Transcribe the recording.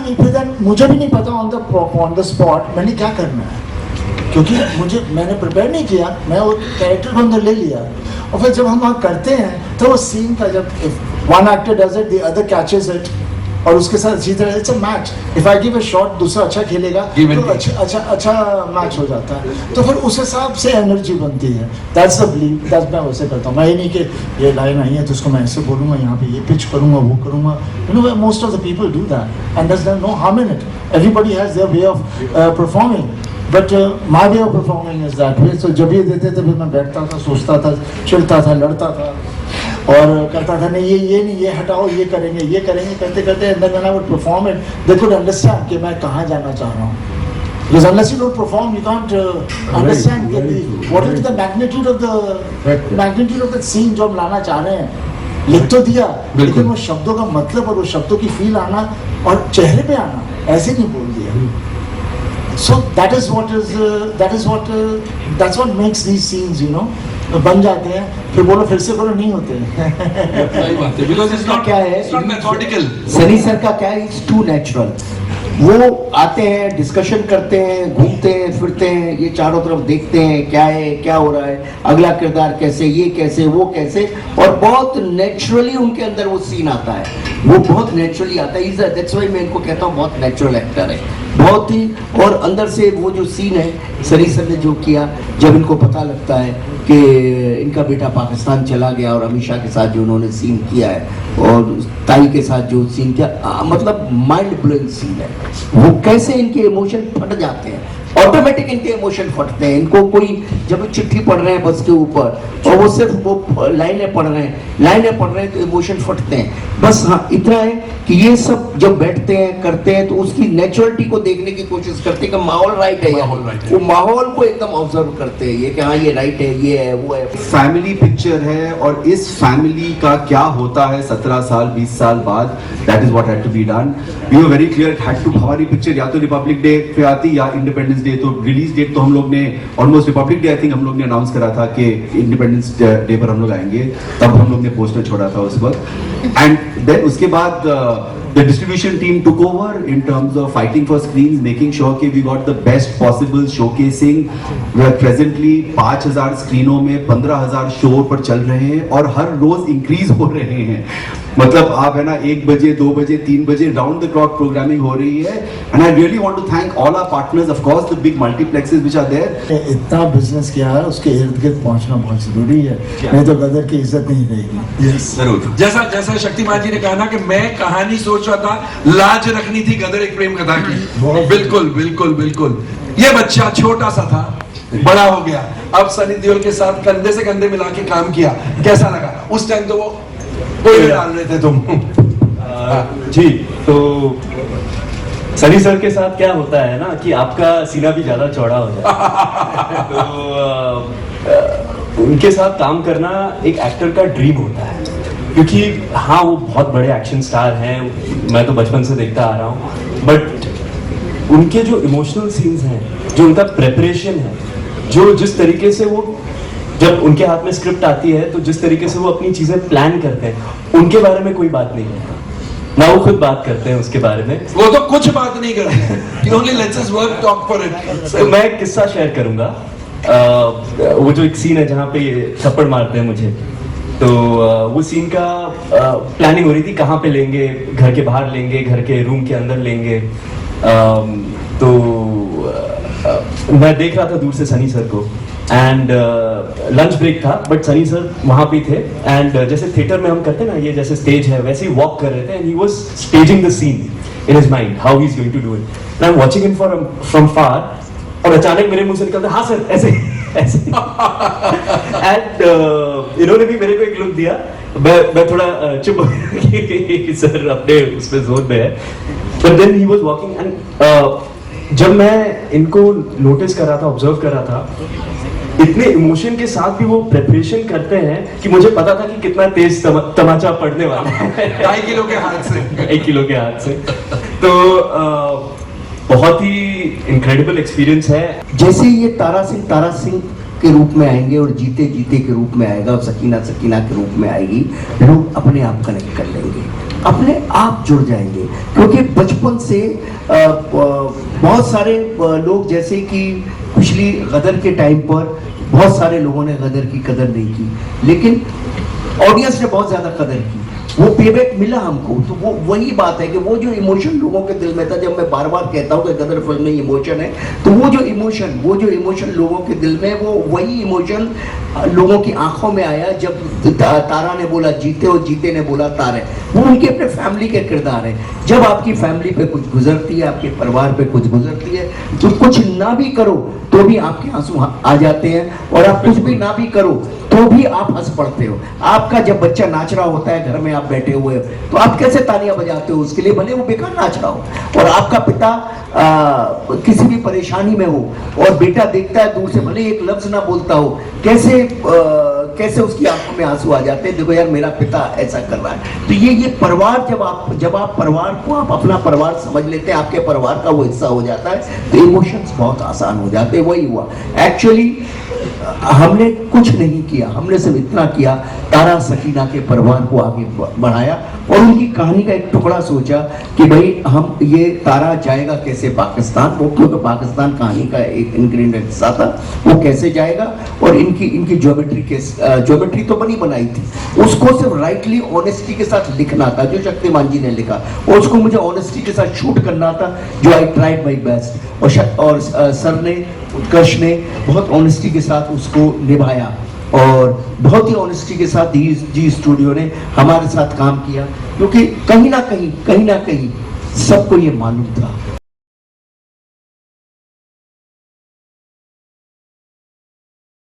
नहीं, फिर then मुझे भी नहीं पता ऑन द स्पॉट मैंने क्या करना है, क्योंकि मैंने प्रिपेयर नहीं किया, मैं वो कैरेक्टर को अंदर ले लिया। और फिर जब हम वहाँ करते हैं तो वो सीन का जब one actor does it, the other catches it, और उसके साथ इसी तरह it's a match. If I give a shot, दूसरा अच्छा खेलेगा तो अच्छा मैच हो जाता है। तो फिर उस हिसाब से एनर्जी बनती है। दैट्स द बिलीव, दैट्स मैं वैसे करता हूँ। मैं ये नहीं कि ये लाइन आई है तो उसको मैं ऐसे बोलूँगा, यहाँ पे ये पिच करूँगा, वो करूँगा। You know most of the people do that and there is no harm in it. Everybody has their way of performing, but my way of performing is that way. तो जब ये देते थे फिर मैं बैठता था, सोचता था, चिढ़ता था, लड़ता था और करता था नहीं ये नहीं, ये हटाओ, ये करेंगे, करते करते अंदर मैंने वो perform it, they could understand कि मैं कहाँ जाना चाह रहा हूँ। Because unless you don't perform, you can't understand what is the magnitude of the scene जो हम लाना चाह रहे हैं। लिख तो दिया, लेकिन वो शब्दों का मतलब और वो शब्दों की फील आना और चेहरे पे आना, ऐसे नहीं बोल दिया। So that's what makes these scenes, you know, बन जाते हैं। फिर बोलो फिर से बोलो, नहीं होते सही बात है, because it's not, क्या है, it's not methodical। Sunny sir का क्या है, इट्स टू नेचुरल। वो आते हैं, डिस्कशन करते हैं, घूमते हैं, फिरते हैं, ये चारों तरफ देखते हैं क्या है, क्या हो रहा है, अगला किरदार कैसे, ये कैसे, वो कैसे, और बहुत नेचुरली उनके अंदर वो सीन आता है, वो बहुत नेचुरली आता है। दैट्स व्हाई मैं इनको कहता हूँ बहुत नेचुरल एक्टर है, बहुत ही। और अंदर से वो जो सीन है सनी सर ने जो किया, जब इनको पता लगता है कि इनका बेटा पाकिस्तान चला गया और अमीषा के साथ जो उन्होंने सीन किया है और ताई के साथ जो सीन किया, मतलब माइंड ब्लोइंग सीन है। वो कैसे इनके इमोशन फट जाते हैं, ऑटोमेटिक इनके इमोशन फटते हैं। इनको कोई जब चिट्ठी पढ़ रहे हैं बस के ऊपर और वो सिर्फ वो लाइनें पढ़ रहे हैं तो इमोशन फटते हैं। बस हाँ इतना है कि ये सब जब बैठते हैं करते हैं तो उसकी नेचुरलिटी को देखने की कोशिश करते हैं कि माहौल राइट है, वो माहौल को एकदम ऑब्जर्व करते हैं, ये कि हाँ ये राइट है, ये है, वो है। फैमिली पिक्चर है और इस फैमिली का क्या होता है 17 साल 20 साल बाद, that is what had to be done. We were very clear, had to, हमारी पिक्चर या तो रिपब्लिक डे पे आती या इंडिपेंडेंस डे। तो रिलीज डेट तो हम लोग ने almost republic day I think हम लोग ने अनाउंस करा था कि इंडिपेंडेंस डे पर हम लोग आएंगे, तब हम लोग ने पोस्टर छोड़ा था उस वक्त। एंड देन उसके बाद the distribution team took over in terms of fighting for screens, making sure कि we got the best possible showcasing। presently 5000 स्क्रीनों में 15000 शो पर चल रहे हैं और हर रोज इंक्रीज हो रहे हैं। मतलब आप है ना 1 बजे 2 बजे 3 बजे राउंड द क्लॉक प्रोग्रामिंग हो रही है। And I really want to thank all our partners, of course the big multiplexes which are there. इतना बिजनेस किया है, उसके इर्द गिर्द पहुंचना बहुत जरूरी है, नहीं तो गदर की इज्जत नहीं रहेगी। यस जरूर। जैसा शक्तिमान जी ने कहा ना कि मैं कहानी सोच रहा था, लाज रखनी थी गदर एक प्रेम कथा की। बिल्कुल। ये बच्चा छोटा सा था, बड़ा हो गया, अब सनी देओल के साथ कंधे से कंधे मिला के काम किया, कैसा लगा? उस टाइम तो वो कोई डाल रहे थे तुम। जी, तो सनी सर के साथ क्या होता है ना कि आपका सीना भी ज्यादा चौड़ा हो जाता है। तो उनके साथ काम करना एक एक्टर का ड्रीम होता है, क्योंकि हाँ वो बहुत बड़े एक्शन स्टार हैं, मैं तो बचपन से देखता आ रहा हूँ, बट उनके जो इमोशनल सीन्स हैं, जो उनका प्रेपरेशन है, जो जिस तरीके से वो जब उनके हाथ में स्क्रिप्ट आती है तो जिस तरीके से वो अपनी चीजें प्लान करते हैं, उनके बारे में कोई बात नहीं है ना, वो खुद बात करते हैं उसके बारे में। वो तो कुछ बात नहीं करते हैं, he only lets us work, talk for it। तो मैं एक किस्सा शेयर करूंगा। वो जो एक सीन है जहाँ पे ये थप्पड़ मारते हैं मुझे, तो वो सीन का प्लानिंग हो रही थी, कहाँ पे लेंगे, घर के बाहर लेंगे, घर के रूम के अंदर लेंगे। तो मैं देख रहा था दूर से सनी सर को, एंड लंच ब्रेक था, बट सनी सर वहाँ पे थे, एंड जैसे थिएटर में हम करते हैं ना, ये जैसे स्टेज है वैसे ही वॉक कर रहे थे, and he was staging the scene in his mind, how he is going to do it. I am watching him from far, और अचानक मेरे मुंह से निकलता हाँ सर ऐसे एंड इन्होंने भी मेरे को एक लुक दिया, मैं थोड़ा चुप सर अपने उसमें जोन में है, but then he was walking. And जब मैं इनको नोटिस कर रहा था, ऑब्जर्व कर रहा था, इतने इमोशन के साथ भी वो प्रिपरेशन करते हैं कि मुझे पता था कि कितना तेज तमाचा पड़ने वाला है 2.5 किलो के हाथ से 1 किलो के हाथ से। तो बहुत ही इनक्रेडिबल एक्सपीरियंस है। जैसे ये तारा सिंह के रूप में आएंगे और जीते के रूप में आएगा और सकीना के रूप में आएगी, लोग अपने आप कनेक्ट कर लेंगे। अपने आप जुड़ जाएंगे, क्योंकि बचपन से बहुत सारे लोग, जैसे कि पिछली गदर के टाइम पर बहुत सारे लोगों ने गदर की कदर नहीं की, लेकिन ऑडियंस ने बहुत ज्यादा कदर की, वो पेबैक मिला हमको। तो वो वही बात है कि वो जो इमोशन लोगों के दिल में था, जब मैं बार बार कहता हूँ कि गदर फिल्म में इमोशन है, तो वो जो इमोशन लोगों के दिल में, वो वही इमोशन लोगों की आंखों में आया जब तारा ने बोला जीते और जीते ने बोला तारे। वो उनके अपने फैमिली के किरदार है। जब आपकी फैमिली पे कुछ गुजरती है, आपके परिवार पे कुछ गुजरती है, तो कुछ ना भी करो तो भी आपके आंसू आ जाते हैं, और आप कुछ भी ना भी करो तो भी आप हंस पड़ते हो। आपका जब बच्चा नाच रहा होता है, घर में आप बैठे हुए हो, तो आप कैसे तालियां बजाते हो उसके लिए, भले वो बेकार नाच रहा हो। और आपका पिता किसी भी परेशानी में हो और बेटा देखता है दूर से, भले एक लफ्ज ना बोलता हो, कैसे उसकी आंखों में आंसू आ जाते हैं, देखो यार मेरा पिता ऐसा कर रहा है। तो ये परिवार, जब आप परिवार को आप अपना परिवार समझ लेते हैं, आपके परिवार का वो हिस्सा हो जाता है, तो इमोशंस बहुत आसान हो जाते हैं। वही हुआ एक्चुअली। हमने कुछ नहीं किया, हमने सिर्फ इतना किया, तारा सकीना के परिवार को आगे बढ़ाया और उनकी कहानी का एक टुकड़ा सोचा कि भाई हम ये तारा जाएगा कैसे पाकिस्तान, वो क्योंकि पाकिस्तान कहानी का एक इंग्रेडिएंट हिस्सा था, वो कैसे जाएगा। और इनकी ज्योमेट्री तो बनी बनाई थी, उसको सिर्फ राइटली ऑनेस्टी के साथ लिखना था, जो शक्तिमान जी ने लिखा, और उसको मुझे ऑनेस्टी के साथ शूट करना था, जो आई ट्राइड माई बेस्ट। और सर ने, उत्कर्ष ने बहुत ऑनेस्टी के साथ उसको निभाया, और बहुत ही ऑनेस्टी के साथ जी स्टूडियो ने हमारे साथ काम किया, क्योंकि कहीं ना कहीं सबको ये मालूम था